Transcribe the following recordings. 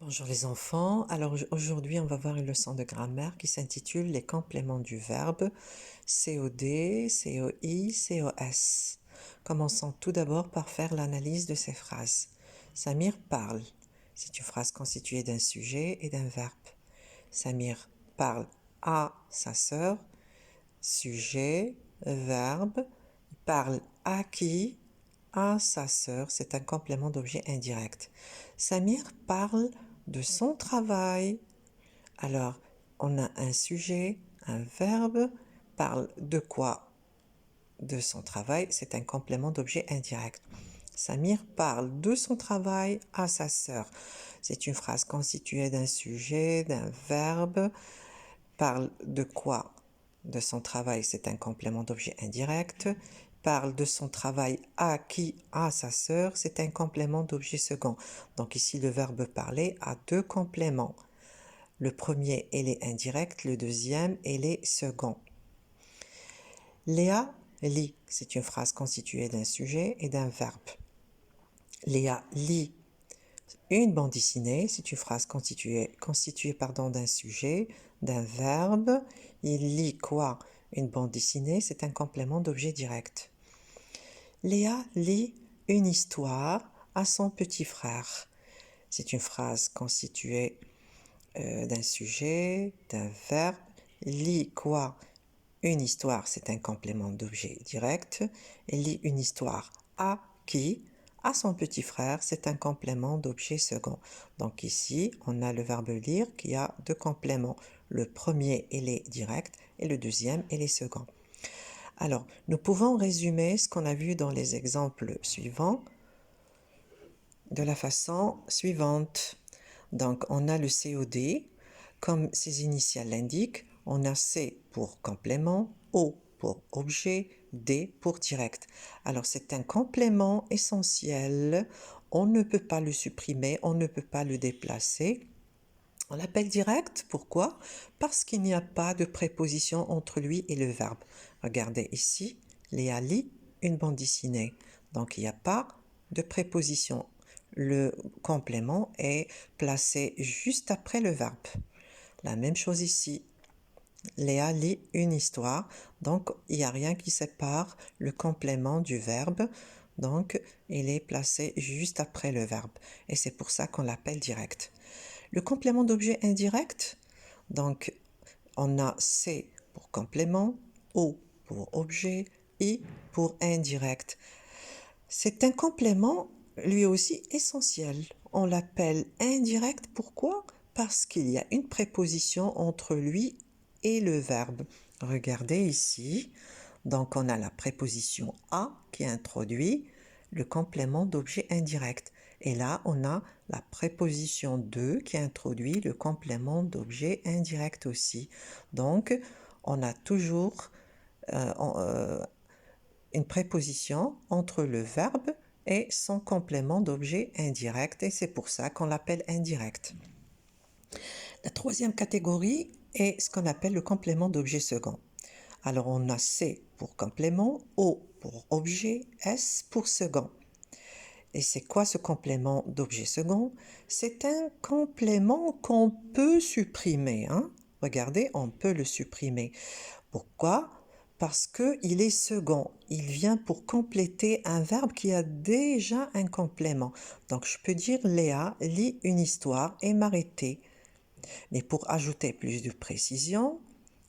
Bonjour les enfants, alors aujourd'hui on va voir une leçon de grammaire qui s'intitule les compléments du verbe COD, COI, COS. Commençons tout d'abord par faire l'analyse de ces phrases. Samir parle, c'est une phrase constituée d'un sujet et d'un verbe. Samir parle à sa sœur, sujet, verbe, parle à qui? À sa sœur, c'est un complément d'objet indirect. Samir parle de son travail. Alors, on a un sujet, un verbe, parle de quoi? De son travail, c'est un complément d'objet indirect. Samir parle de son travail à sa sœur. C'est une phrase constituée d'un sujet, d'un verbe. Parle de quoi? De son travail, c'est un complément d'objet indirect. Parle de son travail à qui? À sa sœur, c'est un complément d'objet second. Donc ici, le verbe parler a deux compléments. Le premier, elle est indirect, le deuxième, elle est second. Léa lit, c'est une phrase constituée d'un sujet et d'un verbe. Léa lit une bande dessinée, c'est une phrase constituée d'un sujet, d'un verbe. Il lit quoi? Une bande dessinée, c'est un complément d'objet direct. Léa lit une histoire à son petit frère. C'est une phrase constituée d'un sujet, d'un verbe. Lit quoi? Une histoire, c'est un complément d'objet direct. Elle lit une histoire à qui? À son petit frère, c'est un complément d'objet second. Donc ici, on a le verbe lire qui a deux compléments. Le premier, il est direct et le deuxième, il est second. Alors, nous pouvons résumer ce qu'on a vu dans les exemples suivants de la façon suivante. Donc, on a le COD, comme ses initiales l'indiquent, on a C pour complément, O pour objet, D pour direct. Alors, c'est un complément essentiel, on ne peut pas le supprimer, on ne peut pas le déplacer. On l'appelle direct, pourquoi? Parce qu'il n'y a pas de préposition entre lui et le verbe. Regardez ici, Léa lit une bande dessinée. Donc il n'y a pas de préposition. Le complément est placé juste après le verbe. La même chose ici. Léa lit une histoire, donc il n'y a rien qui sépare le complément du verbe. Donc il est placé juste après le verbe. Et c'est pour ça qu'on l'appelle direct. Le complément d'objet indirect, donc on a C pour complément, O pour objet, I pour indirect. C'est un complément lui aussi essentiel. On l'appelle indirect, pourquoi? Parce qu'il y a une préposition entre lui et le verbe. Regardez ici, donc on a la préposition à qui introduit le complément d'objet indirect. Et là, on a la préposition de qui introduit le complément d'objet indirect aussi. Donc, on a toujours une préposition entre le verbe et son complément d'objet indirect, et c'est pour ça qu'on l'appelle indirect. La troisième catégorie est ce qu'on appelle le complément d'objet second. Alors on a C pour complément, O pour objet, S pour second. Et c'est quoi ce complément d'objet second? C'est un complément qu'on peut supprimer. Regardez, on peut le supprimer. Pourquoi? Parce qu'il est second. Il vient pour compléter un verbe qui a déjà un complément. Donc je peux dire Léa lit une histoire et m'arrêter. Mais pour ajouter plus de précision,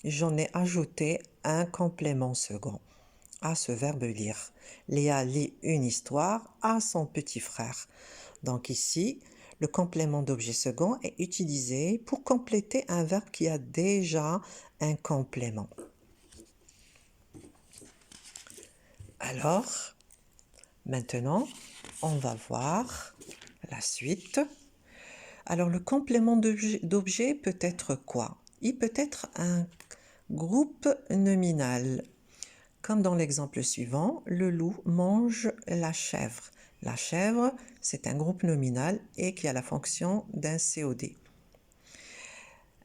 j'en ai ajouté un complément second à ce verbe lire. Léa lit une histoire à son petit frère. Donc ici, le complément d'objet second est utilisé pour compléter un verbe qui a déjà un complément. Alors, maintenant, on va voir la suite. Alors, le complément d'objet peut être quoi? Il peut être un groupe nominal. Comme dans l'exemple suivant, le loup mange la chèvre. La chèvre, c'est un groupe nominal et qui a la fonction d'un COD.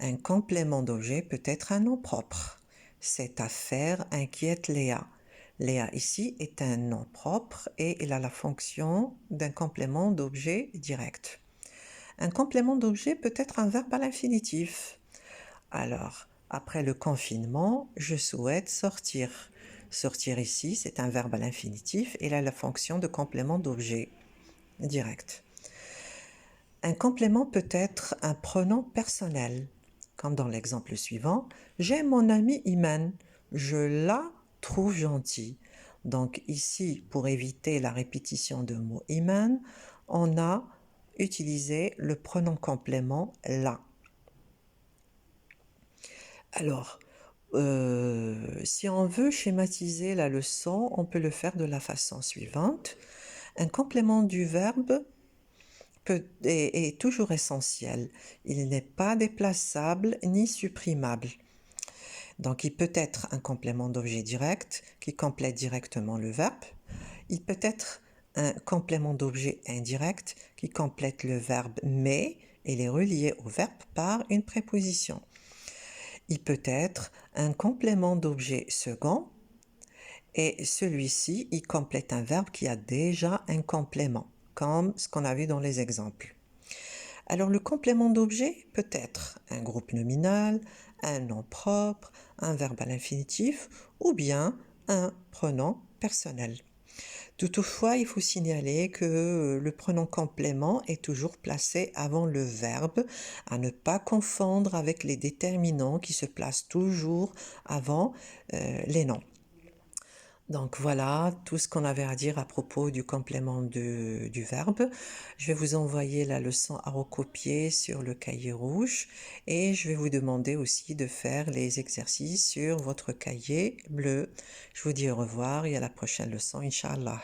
Un complément d'objet peut être un nom propre. Cette affaire inquiète Léa. Léa ici est un nom propre et il a la fonction d'un complément d'objet direct. Un complément d'objet peut être un verbe à l'infinitif. Alors, après le confinement, je souhaite sortir. Sortir ici, c'est un verbe à l'infinitif et il a la fonction de complément d'objet direct. Un complément peut être un pronom personnel, comme dans l'exemple suivant. J'ai mon ami Iman, je la trouve gentille. Donc ici, pour éviter la répétition de mot Iman, on a utilisé le pronom complément la. Alors, si on veut schématiser la leçon, on peut le faire de la façon suivante. Un complément du verbe est toujours essentiel. Il n'est pas déplaçable ni supprimable. Donc, il peut être un complément d'objet direct qui complète directement le verbe. Il peut être un complément d'objet indirect qui complète le verbe mais et est relié au verbe par une préposition. Il peut être un complément d'objet second et celui-ci, il complète un verbe qui a déjà un complément, comme ce qu'on a vu dans les exemples. Alors le complément d'objet peut être un groupe nominal, un nom propre, un verbe à l'infinitif ou bien un pronom personnel. Toutefois, il faut signaler que le pronom complément est toujours placé avant le verbe, à ne pas confondre avec les déterminants qui se placent toujours avant les noms. Donc voilà tout ce qu'on avait à dire à propos du complément du verbe. Je vais vous envoyer la leçon à recopier sur le cahier rouge et je vais vous demander aussi de faire les exercices sur votre cahier bleu. Je vous dis au revoir et à la prochaine leçon, Inch'Allah.